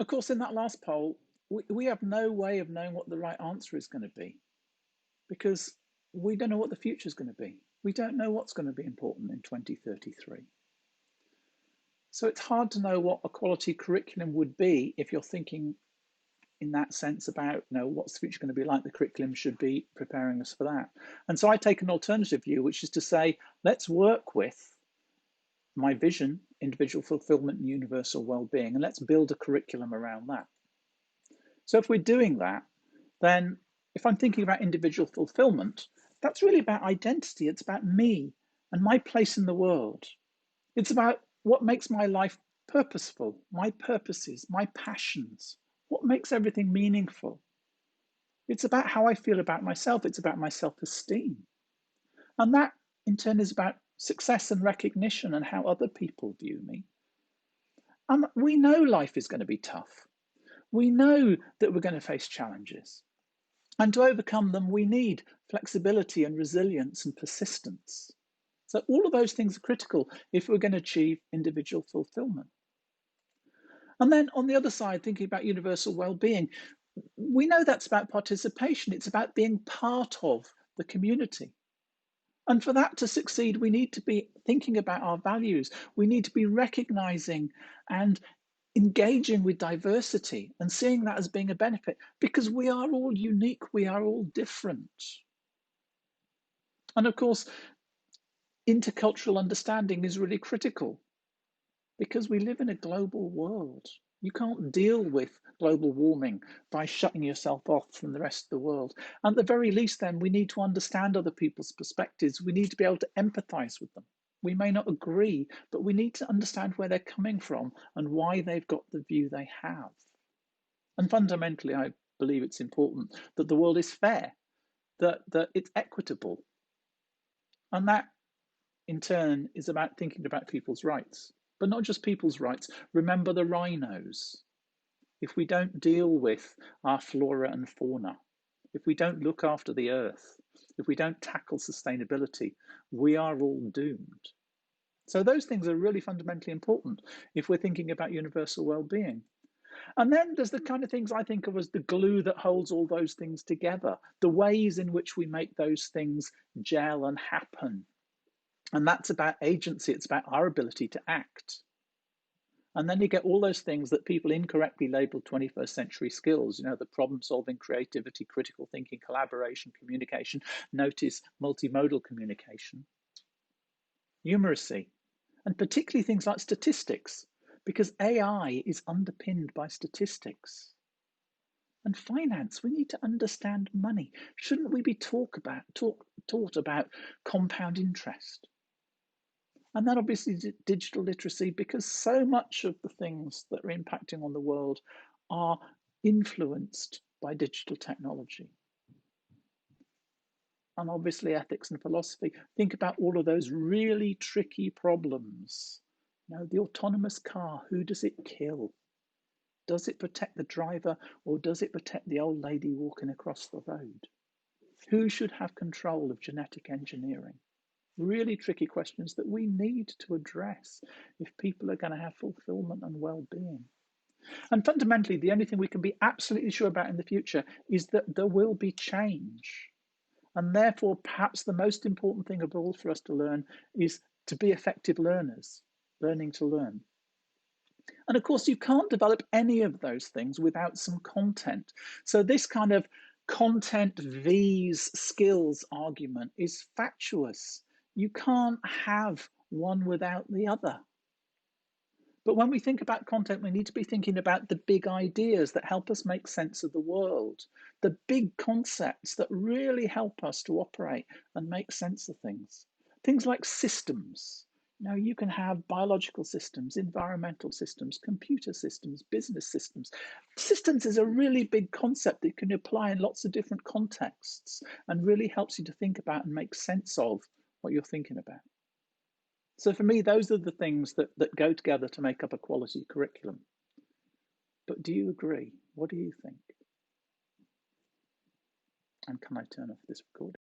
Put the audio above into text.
Of course, in that last poll, we have no way of knowing what the right answer is going to be because we don't know what the future is going to be. We don't know what's going to be important in 2033. So it's hard to know what a quality curriculum would be if you're thinking in that sense about, what's the future going to be like. The curriculum should be preparing us for that. And so I take an alternative view, which is to say, let's work with my vision, individual fulfillment and universal well-being, and let's build a curriculum around that. So if we're doing that, then if I'm thinking about individual fulfillment, that's really about identity. It's about me and my place in the world. It's about what makes my life purposeful, my purposes, my passions, what makes everything meaningful. It's about how I feel about myself. It's about my self-esteem. And that in turn is about success and recognition and how other people view me. And we know life is going to be tough. We know that we're going to face challenges. And to overcome them, we need flexibility and resilience and persistence. So all of those things are critical if we're going to achieve individual fulfillment. And then on the other side, thinking about universal well-being, we know that's about participation. It's about being part of the community. And for that to succeed, we need to be thinking about our values. We need to be recognizing and engaging with diversity and seeing that as being a benefit because we are all unique, we are all different. And of course, intercultural understanding is really critical because we live in a global world. You can't deal with global warming by shutting yourself off from the rest of the world. And at the very least, then, we need to understand other people's perspectives. We need to be able to empathize with them. We may not agree, but we need to understand where they're coming from and why they've got the view they have. And fundamentally, I believe it's important that the world is fair, that it's equitable. And that, in turn, is about thinking about people's rights. But not just people's rights. Remember the rhinos. If we don't deal with our flora and fauna, if we don't look after the earth, if we don't tackle sustainability, we are all doomed. So those things are really fundamentally important if we're thinking about universal well-being. And then there's the kind of things I think of as the glue that holds all those things together, the ways in which we make those things gel and happen. And that's about agency. It's about our ability to act. And then you get all those things that people incorrectly label 21st century skills, the problem solving, creativity, critical thinking, collaboration, communication, notice multimodal communication, numeracy, and particularly things like statistics, because AI is underpinned by statistics. And finance, we need to understand money. Shouldn't we be taught about compound interest? And then obviously digital literacy, because so much of the things that are impacting on the world are influenced by digital technology. And obviously ethics and philosophy. Think about all of those really tricky problems. The autonomous car, who does it kill? Does it protect the driver or does it protect the old lady walking across the road? Who should have control of genetic engineering? Really tricky questions that we need to address if people are going to have fulfillment and well-being. And fundamentally, the only thing we can be absolutely sure about in the future is that there will be change. And therefore, perhaps the most important thing of all for us to learn is to be effective learners, learning to learn. And of course, you can't develop any of those things without some content. So this kind of content vs skills argument is fatuous. You can't have one without the other. But when we think about content, we need to be thinking about the big ideas that help us make sense of the world, the big concepts that really help us to operate and make sense of things. Things like systems. You can have biological systems, environmental systems, computer systems, business systems. Systems is a really big concept that you can apply in lots of different contexts and really helps you to think about and make sense of what you're thinking about. So for me, those are the things that go together to make up a quality curriculum. But do you agree? What do you think? And can I turn off this recording?